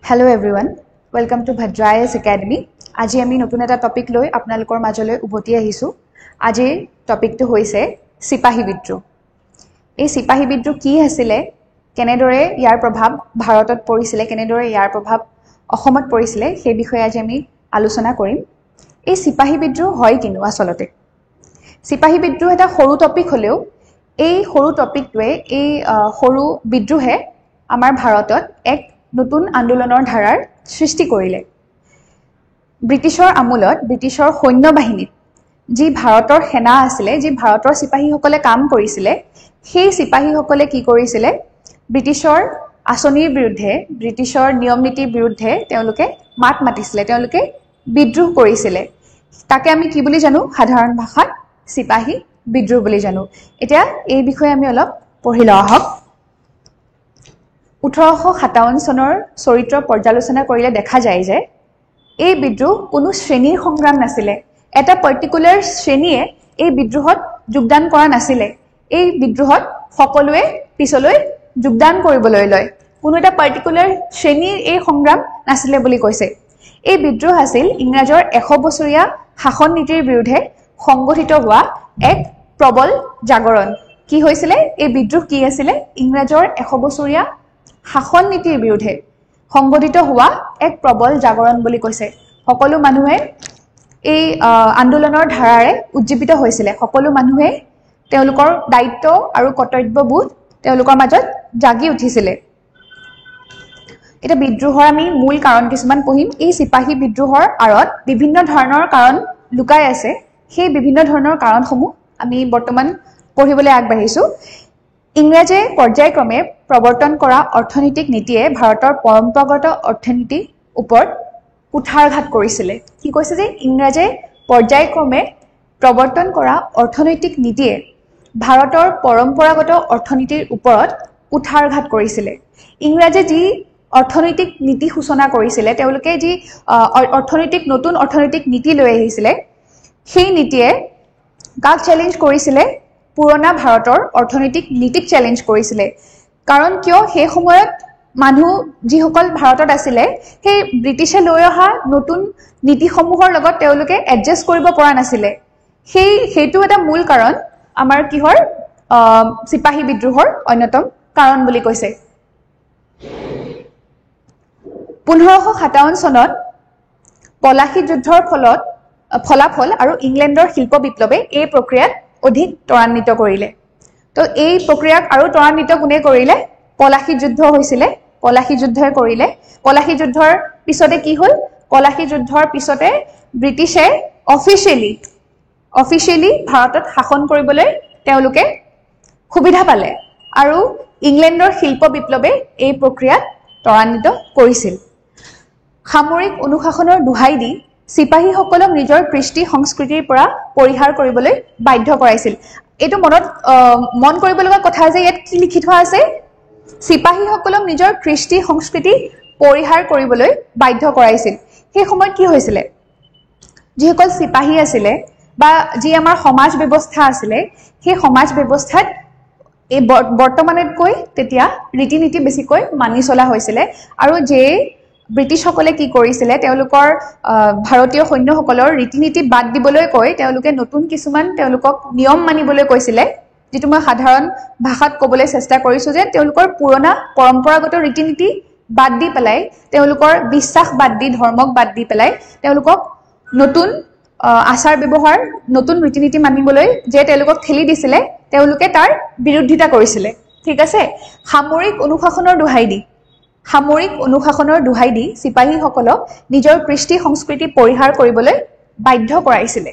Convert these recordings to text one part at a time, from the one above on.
Hello everyone, welcome to Bhadrayas Academy. আজি আমি নতুন এটা টপিক লৈ আপোনালোকৰ মাজলৈ উভতি আহিছো। আজি টপিকটো হৈছে সিপাহী বিদ্ৰোহ। এই সিপাহী বিদ্ৰোহ কি আছিল, কেনেদৰে ইয়াৰ প্ৰভাৱ ভাৰতত পৰিছিল, কেনেদৰে ইয়াৰ প্ৰভাৱ অসমত পৰিছিল, সেই বিষয়ে আজি আমি আলোচনা কৰিম। এই সিপাহী বিদ্ৰোহ হয় কিনো আসলতে? সিপাহী বিদ্ৰোহ এটা সৰু টপিক হলেও এই সৰু টপিকটোৱে এই সৰু বিদ্ৰোহে আমাৰ ভাৰতত এক নতুন আন্দোলনৰ ধাৰাৰ সৃষ্টি কৰিলে। ব্ৰিটিছৰ আমোলত ব্ৰিটিছৰ সৈন্য বাহিনীত যি ভাৰতৰ সেনা আছিলে, যি ভাৰতৰ সিপাহীসকলে কাম কৰিছিলে, সেই সিপাহীসকলে কি কৰিছিলে, ব্ৰিটিছৰ আঁচনিৰ বিৰুদ্ধে, ব্ৰিটিছৰ নিয়ম নীতিৰ বিৰুদ্ধে তেওঁলোকে মাত মাতিছিলে, তেওঁলোকে বিদ্ৰোহ কৰিছিলে। তাকে আমি কি বুলি জানো? সাধাৰণ ভাষাত সিপাহী বিদ্ৰোহ বুলি জানো। এতিয়া এই বিষয়ে আমি অলপ পঢ়ি লওঁ আহক। 1857 চনৰ চৰিত্ৰ পৰ্যালোচনা কৰিলে দেখা যায় যে এই বিদ্ৰোহ কোনো শ্ৰেণীৰ সংগ্ৰাম নাছিলে। এটা পাৰ্টিকুলাৰ শ্ৰেণীয়ে এই বিদ্ৰোহত যোগদান কৰা নাছিলে। এই বিদ্ৰোহত সকলোৱে পিছলৈ যোগদান কৰিবলৈ লয়। কোনো এটা পাৰ্টিকুলাৰ শ্ৰেণীৰ এই সংগ্ৰাম নাছিলে বুলি কৈছে। এই বিদ্ৰোহ আছিল ইংৰাজৰ 100 বছৰীয়া শাসন নীতিৰ বিৰুদ্ধে সংগঠিত হোৱা এক প্ৰবল জাগৰণ। কি হৈছিলে? এই বিদ্ৰোহ কি আছিলে? ইংৰাজৰ 100 বছৰীয়া শাসন নীতিৰ বিৰুদ্ধে সংগঠিত হোৱা এক প্ৰবল জাগৰণ বুলি কৈছে। সকলো মানুহে এই আন্দোলনৰ ধাৰাৰে উজ্জীৱিত হৈছিলে। সকলো মানুহে তেওঁলোকৰ দায়িত্ব আৰু কৰ্তব্যবোধ তেওঁলোকৰ মাজত জাগি উঠিছিলে। এটা বিদ্ৰোহৰ আমি মূল কাৰণ কিছুমান পঢ়িম। এই সিপাহী বিদ্ৰোহৰ আঁৰত বিভিন্ন ধৰণৰ কাৰণ লুকাই আছে। সেই বিভিন্ন ধৰণৰ কাৰণসমূহ আমি বৰ্তমান পঢ়িবলৈ আগবাঢ়িছো। ইংৰাজে পৰ্যায়ক্ৰমে প্ৰৱৰ্তন কৰা অৰ্থনৈতিক নীতিয়ে ভাৰতৰ পৰম্পৰাগত অৰ্থনীতিৰ ওপৰত কুঠাৰঘাত কৰিছিলে। কি কৈছে যে ইংৰাজে পৰ্যায়ক্ৰমে প্ৰৱৰ্তন কৰা অৰ্থনৈতিক নীতিয়ে ভাৰতৰ পৰম্পৰাগত অৰ্থনীতিৰ ওপৰত কুঠাৰঘাত কৰিছিলে। ইংৰাজে যি অৰ্থনৈতিক নীতি সূচনা কৰিছিলে, তেওঁলোকে যি নতুন অৰ্থনৈতিক নীতি লৈ আহিছিলে, সেই নীতিয়ে কাক চেলেঞ্জ কৰিছিলে? পুৰণা ভাৰতৰ অৰ্থনৈতিক নীতিক চেলেঞ্জ কৰিছিলে। কাৰণ কিয়? সেই সময়ত মানুহ যিসকল ভাৰতত আছিলে, সেই ব্ৰিটিছে লৈ অহা নতুন নীতিসমূহৰ লগত তেওঁলোকে এডজাষ্ট কৰিব পৰা নাছিলে। সেইটো এটা মূল কাৰণ আমাৰ কিহৰ? সিপাহী বিদ্ৰোহৰ অন্যতম কাৰণ বুলি কৈছে। 1557 চনত পলাশী যুদ্ধৰ ফলাফল আৰু ইংলেণ্ডৰ শিল্প বিপ্লৱে এই প্ৰক্ৰিয়াত অধিক ত্বৰান্বিত কৰিলে। তো এই প্ৰক্ৰিয়াক আৰু ত্বৰান্বিত কোনে কৰিলে? পলাশী যুদ্ধ হৈছিলে, পলাশী যুদ্ধই কৰিলে। পলাশী যুদ্ধৰ পিছতে কি হ'ল? পলাশী যুদ্ধৰ পিছতে ব্ৰিটিছে অফিচিয়েলি ভাৰতত শাসন কৰিবলৈ তেওঁলোকে সুবিধা পালে আৰু ইংলেণ্ডৰ শিল্প বিপ্লৱে এই প্ৰক্ৰিয়াত ত্বৰান্বিত কৰিছিল। সামৰিক অনুশাসনৰ দোহাই দি সিপাহীসকলক নিজৰ কৃষ্টি সংস্কৃতিৰ পৰা পৰিহাৰ কৰিবলৈ বাধ্য কৰাইছিল। এইটো মন কৰিব লগা কথা যে ইয়াত কি লিখি থোৱা আছে? সিপাহীসকলক নিজৰ কৃষ্টি সংস্কৃতি পৰিহাৰ কৰিবলৈ বাধ্য কৰাইছিল। সেই সময়ত কি হৈছিলে? যিসকল সিপাহী আছিলে বা যি আমাৰ সমাজ ব্যৱস্থা আছিলে, সেই সমাজ ব্যৱস্থাত এই বৰ্তমানতকৈ তেতিয়া ৰীতি নীতি বেছিকৈ মানি চলা হৈছিলে। আৰু যে ব্ৰিটিছসকলে কি কৰিছিলে, তেওঁলোকৰ ভাৰতীয় সৈন্যসকলৰ ৰীতি নীতি বাদ দিবলৈ কৈ তেওঁলোকে নতুন কিছুমান তেওঁলোকক নিয়ম মানিবলৈ কৈছিলে। যিটো মই সাধাৰণ ভাষাত ক'বলৈ চেষ্টা কৰিছো যে তেওঁলোকৰ পুৰণা পৰম্পৰাগত ৰীতি নীতি বাদ দি পেলাই, তেওঁলোকৰ বিশ্বাস বাদ দি, ধৰ্মক বাদ দি পেলাই তেওঁলোকক নতুন আচাৰ ব্যৱহাৰ, নতুন ৰীতি নীতি মানিবলৈ যে তেওঁলোকক ঠেলি দিছিলে, তেওঁলোকে তাৰ বিৰোধিতা কৰিছিলে। ঠিক আছে? সামৰিক অনুশাসনৰ দোহাই দি সিপাহীসকলক নিজৰ কৃষ্টি সংস্কৃতি পৰিহাৰ কৰিবলৈ বাধ্য কৰাইছিলে।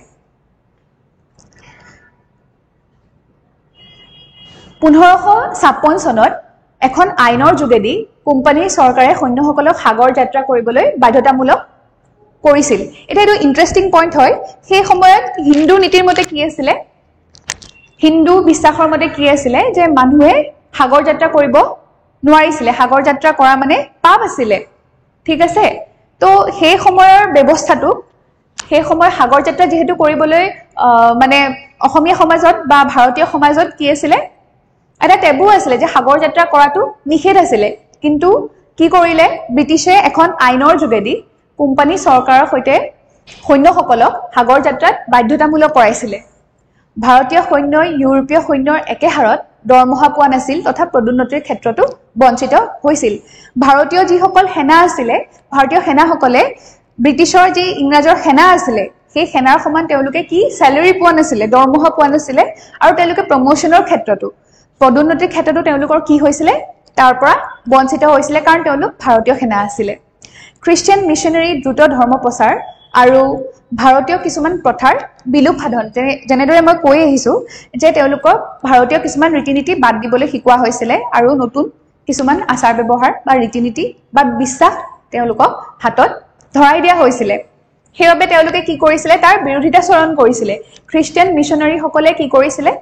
1556 চনত এখন আইনৰ যোগেদি কোম্পানীৰ চৰকাৰে সৈন্যসকলক সাগৰ যাত্ৰা কৰিবলৈ বাধ্যতামূলক কৰিছিল। এটা এইটো ইণ্টাৰেষ্টিং পইণ্ট হয়। সেই সময়ত হিন্দু নীতিৰ মতে কি আছিলে? হিন্দু বিশ্বাসৰ মতে কি আছিলে? যে মানুহে সাগৰ যাত্ৰা কৰিব নোৱাৰিছিলে। সাগৰ যাত্ৰা কৰা মানে পাপ আছিলে। ঠিক আছে? তো সেই সময়ৰ ব্যৱস্থাটো, সেই সময়ৰ সাগৰ যাত্ৰা যিহেতু কৰিবলৈ মানে অসমীয়া সমাজত বা ভাৰতীয় সমাজত কি আছিলে? এটা টেবু আছিলে যে সাগৰ যাত্ৰা কৰাটো নিষেধ আছিলে। কিন্তু কি কৰিলে ব্ৰিটিছে এখন আইনৰ যোগেদি কোম্পানী চৰকাৰৰ সৈতে সৈন্যসকলক সাগৰ যাত্ৰাত বাধ্যতামূলক কৰাইছিলে ভাৰতীয় সৈন্যই ইউৰোপীয় সৈন্যৰ একে হাৰত দৰমহা পোৱা নাছিল তথা পদোন্নতিৰ ক্ষেত্ৰতো বঞ্চিত হৈছিল ভাৰতীয় যিসকল সেনা আছিলে ভাৰতীয় সেনাসকলে ব্ৰিটিছৰ যি ইংৰাজৰ সেনা আছিলে সেই সেনাৰ সমান তেওঁলোকে কি স্যালাৰি পোৱা নাছিলে দৰমহা পোৱা নাছিলে আৰু তেওঁলোকে প্ৰমোশনৰ ক্ষেত্ৰতো পদোন্নতিৰ ক্ষেত্ৰতো তেওঁলোকৰ কি হৈছিলে তাৰ পৰা বঞ্চিত হৈছিলে কাৰণ তেওঁলোক ভাৰতীয় সেনা আছিলে খ্ৰীষ্টিয়ান মিশনাৰী দ্ৰুত ধৰ্ম প্ৰচাৰ আৰু ভাৰতীয় কিছুমান প্ৰথাৰ বিলোপ সাধন যেনেদৰে মই কৈ আহিছো যে তেওঁলোকক ভাৰতীয় কিছুমান ৰীতি-নীতি বাদ দিবলৈ শিকোৱা হৈছিলে আৰু নতুন কিছুমান আচাৰ ব্যৱহাৰ বা ৰীতি-নীতি বা বিশ্বাস তেওঁলোকক হাতত ধৰাই দিয়া হৈছিলে সেইবাবে তেওঁলোকে কি কৰিছিলে তাৰ বিৰোধিতাচৰণ কৰিছিলে খ্ৰীষ্টিয়ান মিশনাৰীসকলে কি কৰিছিলে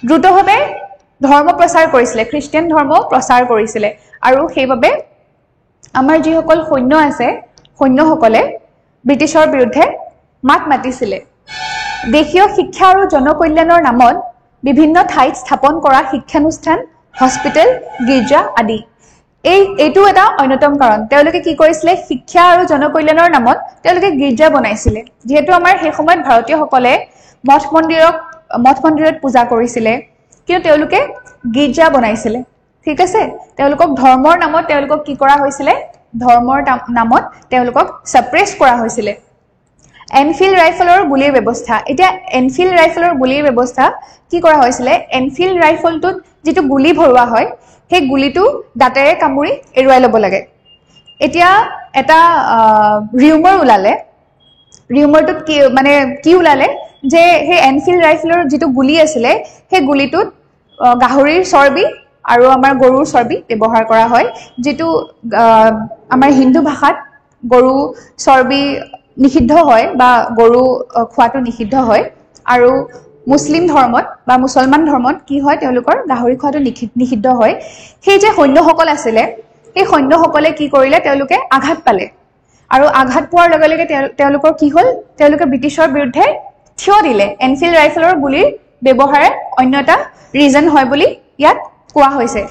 দ্ৰুতভাৱে ধৰ্ম প্ৰচাৰ কৰিছিলে খ্ৰীষ্টিয়ান ধৰ্ম প্ৰচাৰ কৰিছিলে আৰু সেইবাবে আমাৰ যিসকল সৈন্য আছে সৈন্যসকলে ব্ৰিটিছৰ বিৰুদ্ধে মাত মাতিছিলে দেশীয় শিক্ষা আৰু জনকল্যাণৰ নামত বিভিন্ন ঠাইত স্থাপন কৰা শিক্ষানুষ্ঠান হস্পিটেল গীৰ্জা আদি এইটো এটা অন্যতম কাৰণ তেওঁলোকে কি কৰিছিলে শিক্ষা আৰু জনকল্যাণৰ নামত তেওঁলোকে গীৰ্জা বনাইছিলে যেহেতু আমাৰ সেই সময়ত ভাৰতীয়সকলে মঠ মন্দিৰত পূজা কৰিছিলে কিন্তু তেওঁলোকে গীৰ্জা বনাইছিলে ঠিক আছে তেওঁলোকক ধৰ্মৰ নামত তেওঁলোকক কি কৰা হৈছিলে ধৰ্মৰ নামত তেওঁলোকক সাপ্ৰেছ কৰা হৈছিলে এনফিল্ড ৰাইফলৰ গুলিৰ ব্যৱস্থা এতিয়া এনফিল্ড ৰাইফলৰ গুলিৰ ব্যৱস্থা কি কৰা হৈছিলে এনফিল্ড ৰাইফলটোত যেটো গুলি ভৰোৱা হয় সেই গুলিটো দাঁতেৰে কামুৰি এৰুৱাই ল'ব লাগে এতিয়া এটা ৰিউমাৰ ওলালে ৰিউমাৰটোত কি ওলালে যে সেই এনফিল্ড ৰাইফলৰ যেটো গুলি আছিলে সেই গুলিটোত গাহৰিৰ চৰ্বি আৰু আমাৰ গৰুৰ চৰ্বি ব্যৱহাৰ কৰা হয় যেটো আমাৰ হিন্দু ভাষাত গৰু চৰ্বি নিষিদ্ধ হয় বা গৰু খোৱাটো নিষিদ্ধ হয় আৰু মুছলিম ধৰ্মত বা মুছলমান ধৰ্মত কি হয় তেওঁলোকৰ গাহৰি খোৱাটো নিষিদ্ধ হয় সেই যে সৈন্যসকল আছিলে সেই সৈন্যসকলে কি কৰিলে তেওঁলোকে আঘাত পালে আৰু আঘাত পোৱাৰ লগে লগে তেওঁলোকৰ কি হ'ল তেওঁলোকে ব্ৰিটিছৰ বিৰুদ্ধে থিয় দিলে এনফিল্ড ৰাইফলৰ গুলিৰ ব্যৱহাৰে অন্যটা ৰিজন হয় বুলি ইয়াত কোৱা হৈছে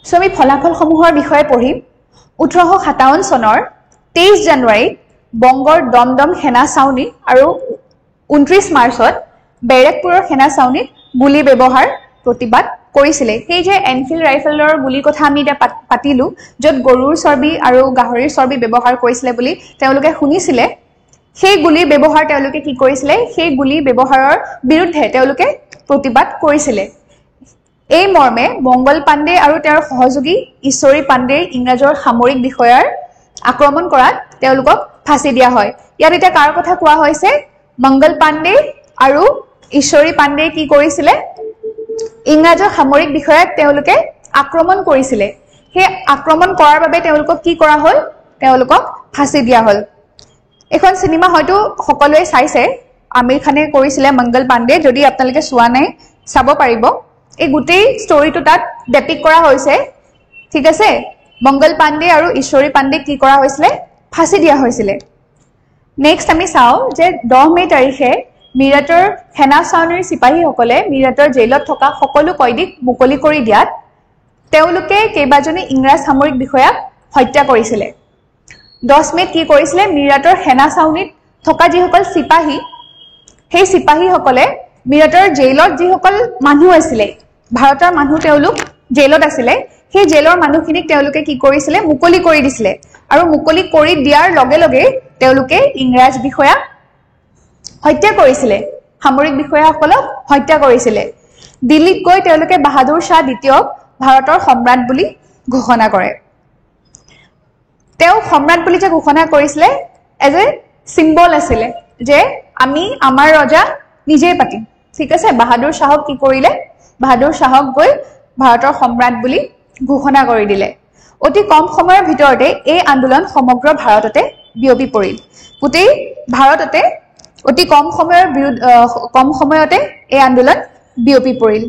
সো আমি ফলাফলসমূহৰ বিষয়ে পঢ়িম 1857 চনৰ 23 জানুৱাৰীত বংগৰ দমদম সেনা চাউনী আৰু 29 মাৰ্চত বেৰেকপুৰৰ সেনা চাউনীত গুলি ব্যৱহাৰ প্ৰতিবাদ কৰিছিলে সেই যে এনফিল্ড ৰাইফলৰ গুলিৰ কথা আমি এটা পাতিলো যত গৰুৰ চৰ্বি আৰু গাহৰিৰ চৰ্বি ব্যৱহাৰ কৰিছিলে বুলি তেওঁলোকে শুনিছিলে সেই গুলিৰ ব্যৱহাৰ তেওঁলোকে কি কৰিছিলে সেই গুলি ব্যৱহাৰৰ বিৰুদ্ধে তেওঁলোকে প্ৰতিবাদ কৰিছিলে এই মৰ্মে মঙ্গল পাণ্ডে আৰু তেওঁৰ সহযোগী ঈশ্বৰী পাণ্ডে ইংৰাজৰ সামৰিক বিষয়াৰ আক্ৰমণ কৰাত তেওঁলোকক ফাঁসি দিয়া হয় ইয়াত এটা কাৰ কথা কোৱা হৈছে মঙ্গল পাণ্ডে আৰু ঈশ্বৰী পাণ্ডে কি কৰিছিলে ইংৰাজৰ সামৰিক বিষয়াক তেওঁলোকে আক্ৰমণ কৰিছিলে সেই আক্ৰমণ কৰাৰ বাবে তেওঁলোকক কি কৰা হ'ল তেওঁলোকক ফাঁসি দিয়া হ'ল এখন সিনেমা হয়তো সকলোৱে চাইছে আমিৰ খানে কৰিছিলে মঙ্গল পাণ্ডে যদি আপোনালোকে চোৱা নাই চাব পাৰিব এই গুটেই ষ্টৰীটো তাত ডেপিক কৰা হৈছে ঠিক আছে মঙ্গল পাণ্ডে আৰু ঈশ্বৰী পাণ্ডে কি কৰা হৈছিলে ফাঁসি দিয়া হৈছিলে নেক্সট আমি চাও যে 10 মে তাৰিখে মিৰাটৰ সেনা চাউনীৰ সিপাহীসকলে মিৰাটৰ জেলত থকা সকলো কয়দীক মুকলি কৰি দিয়াত তেওঁলোকে কেইবাজনী ইংৰাজ সামৰিক বিষয়াক হত্যা কৰিছিলে 10 মেত কি কৰিছিলে মিৰাটৰ সেনা চাউনীত থকা যিসকল সিপাহী সেই সিপাহীসকলে মিৰাটৰ জেলত যিসকল মানুহ আছিলে ভাৰতৰ মানুহ তেওঁলোক জেলত আছিলে সেই জেলৰ মানুহখিনিক তেওঁলোকে কি কৰিছিলে মুকলি কৰি দিছিলে আৰু মুকলি কৰি দিয়াৰ লগে লগে তেওঁলোকে ইংৰাজ বিষয়া হত্যা কৰিছিলে সামৰিক বিষয়াসকলক হত্যা কৰিছিলে দিল্লীত গৈ তেওঁলোকে বাহাদুৰ শাহ দ্বিতীয়ক ভাৰতৰ সম্ৰাট বুলি ঘোষণা কৰে তেওঁ সম্ৰাট বুলি যে ঘোষণা কৰিছিলে এজ এ সিম্বল আছিলে যে আমি আমাৰ ৰজা নিজেই পাতিম ঠিক আছে বাহাদুৰ শাহক কি কৰিলে বাহাদুৰ শাহক গৈ ভাৰতৰ সম্ৰাট বুলি ঘোষণা কৰি দিলে অতি কম সময়ৰ ভিতৰতে এই আন্দোলন সমগ্ৰ ভাৰততে বিয়পি পৰিল গোটেই ভাৰততে অতি কম সময়তে এই আন্দোলন বিয়পি পৰিল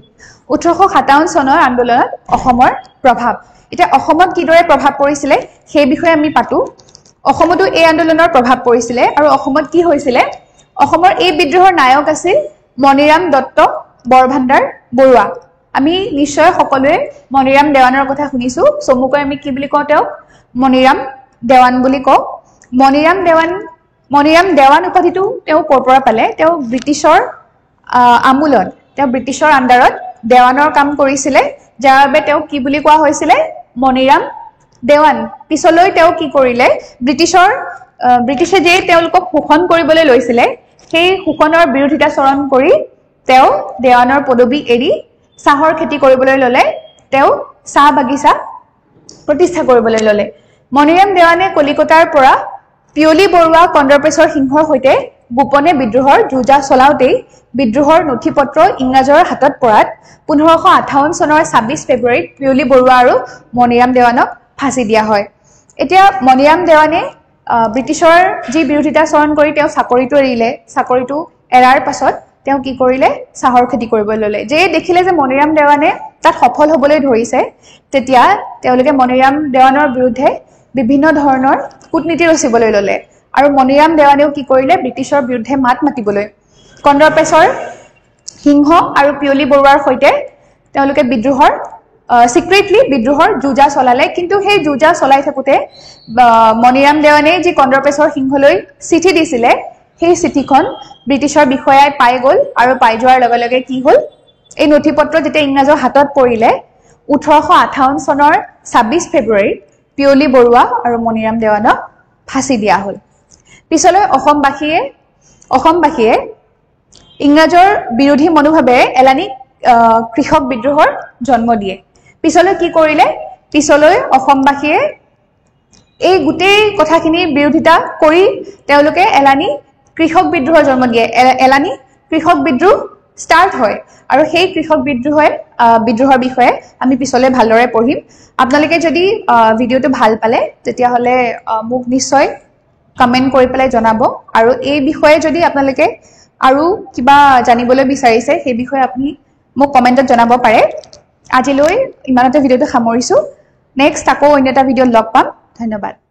1857 চনৰ আন্দোলনত অসমৰ প্ৰভাৱ এটা অসমত কিদৰে প্ৰভাৱ পৰিছিলে সেই বিষয়ে আমি পাতো অসমতো এই আন্দোলনৰ প্ৰভাৱ পৰিছিলে আৰু অসমত কি হৈছিলে অসমৰ এই বিদ্ৰোহৰ নায়ক আছিল মণিৰাম দত্ত বৰভাণ্ডাৰ বৰুৱা আমি নিশ্চয় সকলোৱে মণিৰাম দেৱানৰ কথা শুনিছো চমুকৈ আমি কি বুলি কওঁ তেওঁক মণিৰাম দেৱান বুলি কওঁ মণিৰাম দেৱান উপাধিটো তেওঁ ক'ৰ পৰা পালে তেওঁ ব্ৰিটিছৰ আমোলত তেওঁ ব্ৰিটিছৰ আণ্ডাৰত দেৱানৰ কাম কৰিছিলে যাৰ বাবে তেওঁ কি বুলি কোৱা হৈছিলে মণিৰাম দেৱান পিছলৈ তেওঁ কি কৰিলে ব্ৰিটিছে যে তেওঁলোকক শোষণ কৰিবলৈ লৈছিলে সেই শোষণৰ বিৰোধিতাচৰণ কৰি তেওঁ দেৱানৰ পদবী এৰি চাহৰ খেতি কৰিবলৈ ল'লে তেওঁ চাহ বাগিচা প্ৰতিষ্ঠা কৰিবলৈ ল'লে মণিৰাম দেৱানে কলিকতাৰ পৰা পিয়লি বৰুৱা কণ্ডপ্ৰেছৰ সিংহৰ সৈতে গোপনে বিদ্ৰোহৰ যুঁজা চলাওতেই বিদ্ৰোহৰ নথিপত্ৰ ইংৰাজৰ হাতত পৰাত 1558 চনৰ 26 ফেব্ৰুৱাৰীত পিয়লি বৰুৱা আৰু মণিৰাম দেৱানক ফাঁচি দিয়া হয় এতিয়া মণিৰাম দেৱানে ব্ৰিটিছৰ যি বিৰোধিতাচৰণ কৰি তেওঁ চাকৰিটো এৰিলে চাকৰিটো এৰাৰ পাছত তেওঁ কি কৰিলে চাহৰ খেতি কৰিবলৈ ল'লে যে দেখিলে যে মণিৰাম দেৱানে তাত সফল হ'বলৈ ধৰিছে তেতিয়া তেওঁলোকে মণিৰাম দেৱানৰ বিৰুদ্ধে বিভিন্ন ধৰণৰ কূটনীতি ৰচিবলৈ ল'লে আৰু মণিৰাম দেৱানেও কি কৰিলে ব্ৰিটিছৰ বিৰুদ্ধে মাত মাতিবলৈ কণ্ডপ্ৰেছৰ সিংহ আৰু পিয়লি বৰুৱাৰ সৈতে তেওঁলোকে বিদ্ৰোহৰ সিক্ৰেটলি বিদ্ৰোহৰ যুঁজা চলালে কিন্তু সেই যুঁজা চলাই থাকোতে মণিৰাম দেৱানে যি কণ্ডপ্ৰেছৰ সিংহলৈ চিঠি দিছিলে সেই চিঠিখন ব্ৰিটিছৰ বিষয়াই পাই গ'ল আৰু পাই যোৱাৰ লগে লগে কি হ'ল এই নথিপত্ৰ যেতিয়া ইংৰাজৰ হাতত পৰিলে 1858 চনৰ 26 ফেব্ৰুৱাৰীত পিয়লি বৰুৱা আৰু মণিৰাম দেৱানক ফাঁচি দিয়া হ'ল পিছলৈ অসমবাসীয়ে ইংৰাজৰ বিৰোধী মনোভাৱে এলানি কৃষক বিদ্ৰোহৰ জন্ম দিয়ে পিছলৈ কি কৰিলে পিছলৈ অসমবাসীয়ে এই গোটেই কথাখিনিৰ বিৰোধিতা কৰি তেওঁলোকে এলানি কৃষক বিদ্ৰোহৰ জন্ম দিয়ে এলানি কৃষক বিদ্ৰোহ ষ্টাৰ্ট হয় আৰু সেই কৃষক বিদ্ৰোহৰ বিষয়ে আমি পিছলৈ ভালদৰে পঢ়িম আপোনালোকে যদি ভিডিঅ'টো ভাল পালে তেতিয়াহ'লে মোক নিশ্চয় কমেন্ট কৰি পেলাই জনাব আৰু এই বিষয়ে যদি আপোনালোকে আৰু কিবা জানিবলৈ বিচাৰিছে সেই বিষয়ে আপুনি মোক কমেন্টত জনাব পাৰে আজিলৈ ইমানতে ভিডিঅ'টো সামৰিছো নেক্সট আকৌ অন্য এটা ভিডিঅ'ত লগ পাম ধন্যবাদ